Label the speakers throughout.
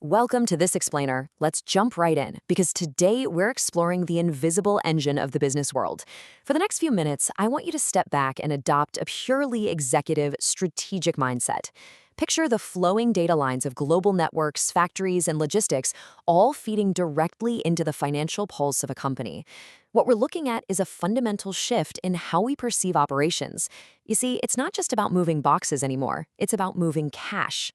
Speaker 1: Welcome to This Explainer. Let's jump right in, because today we're exploring the invisible engine of the business world. For the next few minutes, I want you to step back and adopt a purely executive, strategic mindset. Picture the flowing data lines of global networks, factories, and logistics, all feeding directly into the financial pulse of a company. What we're looking at is a fundamental shift in how we perceive operations. You see, it's not just about moving boxes anymore, it's about moving cash.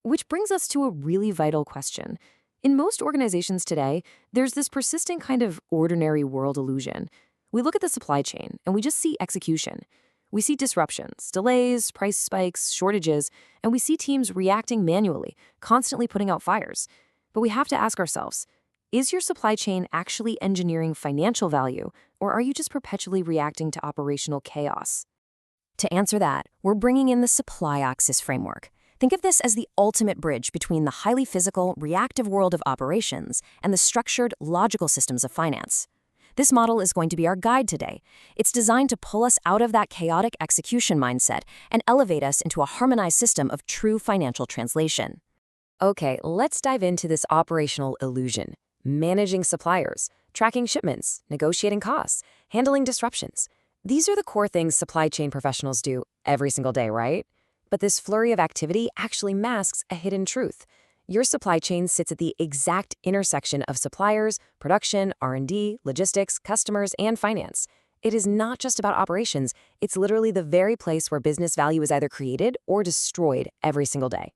Speaker 1: Which brings us to a really vital question. In most organizations today, there's this persistent kind of ordinary world illusion. We look at the supply chain and we just see execution. We see disruptions, delays, price spikes, shortages, and we see teams reacting manually, constantly putting out fires. But we have to ask ourselves, is your supply chain actually engineering financial value, or are you just perpetually reacting to operational chaos? To answer that, we're bringing in the supply axis framework. Think of this as the ultimate bridge between the highly physical, reactive world of operations and the structured, logical systems of finance. This model is going to be our guide today. It's designed to pull us out of that chaotic execution mindset and elevate us into a harmonized system of true financial translation. Okay, let's dive into this operational illusion. Managing suppliers, tracking shipments, negotiating costs, handling disruptions. These are the core things supply chain professionals do every single day, right? But this flurry of activity actually masks a hidden truth. Your supply chain sits at the exact intersection of suppliers, production, R&D, logistics, customers, and finance. It is not just about operations, it's literally the very place where business value is either created or destroyed every single day.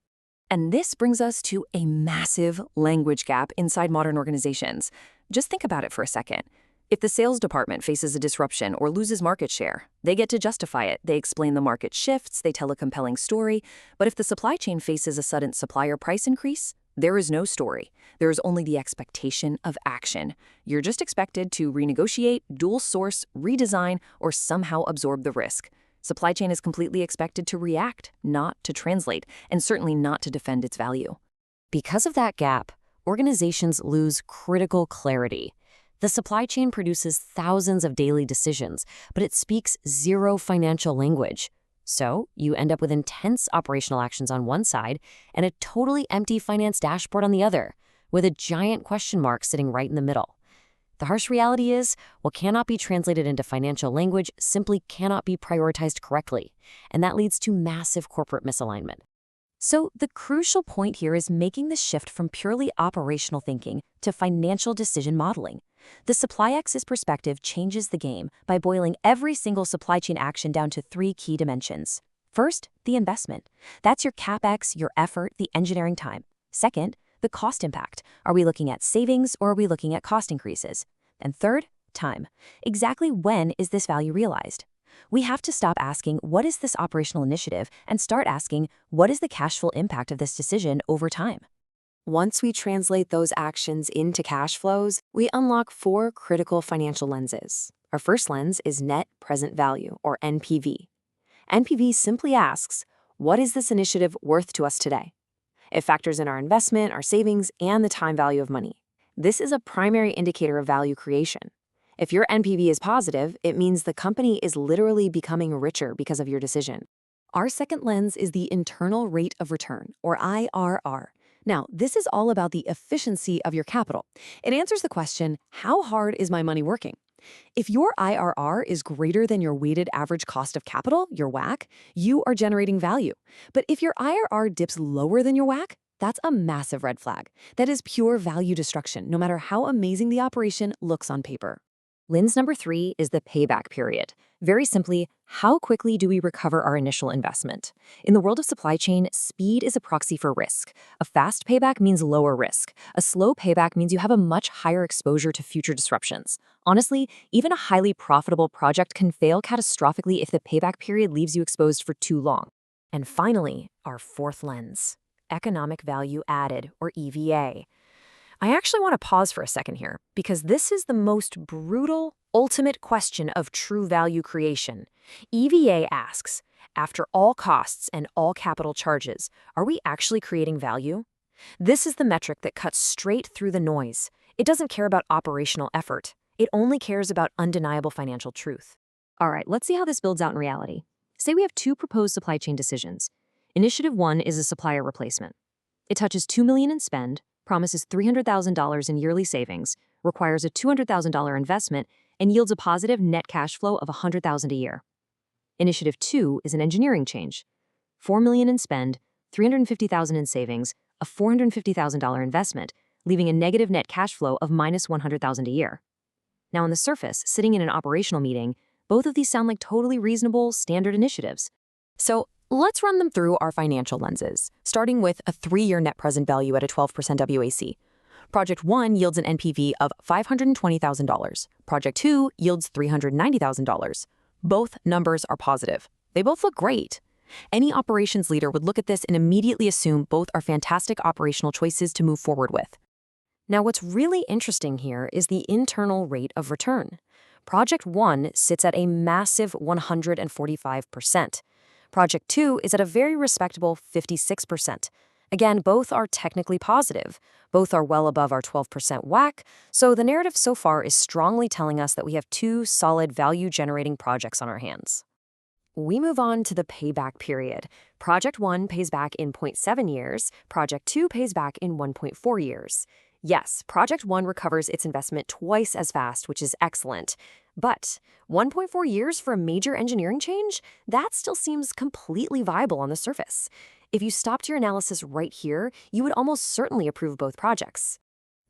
Speaker 1: And this brings us to a massive language gap inside modern organizations. Just think about it for a second. If the sales department faces a disruption or loses market share, they get to justify it. They explain the market shifts, they tell a compelling story. But if the supply chain faces a sudden supplier price increase, there is no story. There is only the expectation of action. You're just expected to renegotiate, dual source, redesign, or somehow absorb the risk. Supply chain is completely expected to react, not to translate, and certainly not to defend its value. Because of that gap, organizations lose critical clarity. The supply chain produces thousands of daily decisions, but it speaks zero financial language. So you end up with intense operational actions on one side and a totally empty finance dashboard on the other, with a giant question mark sitting right in the middle. The harsh reality is, what cannot be translated into financial language simply cannot be prioritized correctly, and that leads to massive corporate misalignment. So the crucial point here is making the shift from purely operational thinking to financial decision modeling. The supply axis perspective changes the game by boiling every single supply chain action down to three key dimensions. First, the investment. That's your CapEx, your effort, the engineering time. Second, the cost impact. Are we looking at savings or are we looking at cost increases? And third, time. Exactly when is this value realized? We have to stop asking, what is this operational initiative, and start asking, what is the cash flow impact of this decision over time? Once we translate those actions into cash flows, we unlock four critical financial lenses. Our first lens is net present value, or NPV. NPV simply asks, what is this initiative worth to us today? It factors in our investment, our savings, and the time value of money. This is a primary indicator of value creation. If your NPV is positive, it means the company is literally becoming richer because of your decision. Our second lens is the internal rate of return, or IRR. Now, this is all about the efficiency of your capital. It answers the question, how hard is my money working? If your IRR is greater than your weighted average cost of capital, your WACC, you are generating value. But if your IRR dips lower than your WACC, that's a massive red flag. That is pure value destruction, no matter how amazing the operation looks on paper. Lens number 3 is the payback period. Very simply, how quickly do we recover our initial investment? In the world of supply chain, speed is a proxy for risk. A fast payback means lower risk. A slow payback means you have a much higher exposure to future disruptions. Honestly, even a highly profitable project can fail catastrophically if the payback period leaves you exposed for too long. And finally, our fourth lens, economic value added, or EVA. I actually want to pause for a second here, because this is the most brutal, ultimate question of true value creation. EVA asks, after all costs and all capital charges, are we actually creating value? This is the metric that cuts straight through the noise. It doesn't care about operational effort. It only cares about undeniable financial truth. All right, let's see how this builds out in reality. Say we have two proposed supply chain decisions. Initiative 1 is a supplier replacement. It touches $2 million in spend, promises $300,000 in yearly savings, requires a $200,000 investment, and yields a positive net cash flow of $100,000 a year. Initiative 2 is an engineering change. $4 million in spend, $350,000 in savings, a $450,000 investment, leaving a negative net cash flow of minus $100,000 a year. Now, on the surface, sitting in an operational meeting, both of these sound like totally reasonable, standard initiatives. So let's run them through our financial lenses, starting with a 3-year net present value at a 12% WAC. Project 1 yields an NPV of $520,000. Project 2 yields $390,000. Both numbers are positive. They both look great. Any operations leader would look at this and immediately assume both are fantastic operational choices to move forward with. Now, what's really interesting here is the internal rate of return. Project 1 sits at a massive 145%. Project 2 is at a very respectable 56%. Again, both are technically positive. Both are well above our 12% WACC, so the narrative so far is strongly telling us that we have 2 solid value-generating projects on our hands. We move on to the payback period. Project 1 pays back in 0.7 years. Project 2 pays back in 1.4 years. Yes, Project 1 recovers its investment twice as fast, which is excellent. But 1.4 years for a major engineering change? That still seems completely viable on the surface. If you stopped your analysis right here, you would almost certainly approve both projects.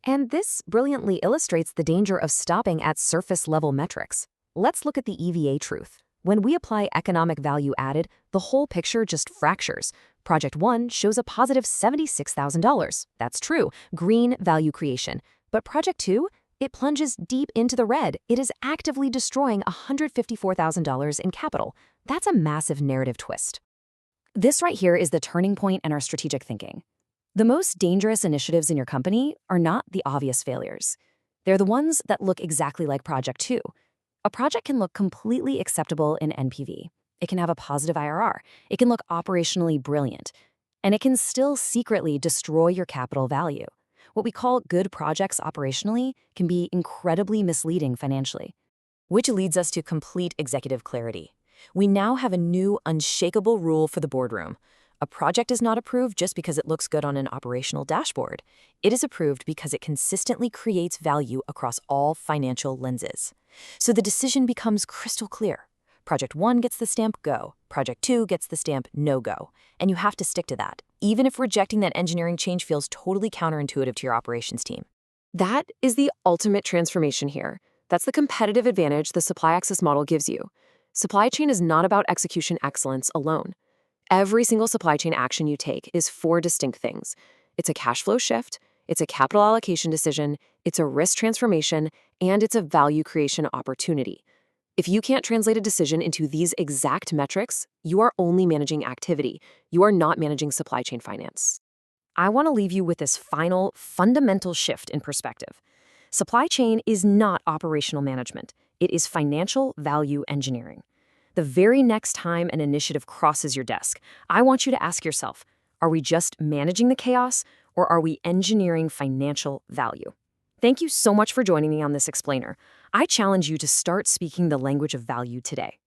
Speaker 1: And this brilliantly illustrates the danger of stopping at surface-level metrics. Let's look at the EVA truth. When we apply economic value added, the whole picture just fractures. Project 1 shows a positive $76,000. That's true, green value creation. But Project 2? It plunges deep into the red. It is actively destroying $154,000 in capital. That's a massive narrative twist. This right here is the turning point in our strategic thinking. The most dangerous initiatives in your company are not the obvious failures. They're the ones that look exactly like Project 2. A project can look completely acceptable in NPV. It can have a positive IRR. It can look operationally brilliant. And it can still secretly destroy your capital value. What we call good projects operationally can be incredibly misleading financially. Which leads us to complete executive clarity. We now have a new, unshakable rule for the boardroom. A project is not approved just because it looks good on an operational dashboard. It is approved because it consistently creates value across all financial lenses. So the decision becomes crystal clear. Project 1 gets the stamp go. Project 2 gets the stamp no go. And you have to stick to that, even if rejecting that engineering change feels totally counterintuitive to your operations team. That is the ultimate transformation here. That's the competitive advantage the supply access model gives you. Supply chain is not about execution excellence alone. Every single supply chain action you take is 4 distinct things. It's a cash flow shift, it's a capital allocation decision, it's a risk transformation, and it's a value creation opportunity. If you can't translate a decision into these exact metrics, you are only managing activity. You are not managing supply chain finance. I want to leave you with this final, fundamental shift in perspective. Supply chain is not operational management. It is financial value engineering. The very next time an initiative crosses your desk, I want you to ask yourself, are we just managing the chaos, or are we engineering financial value? Thank you so much for joining me on this explainer. I challenge you to start speaking the language of value today.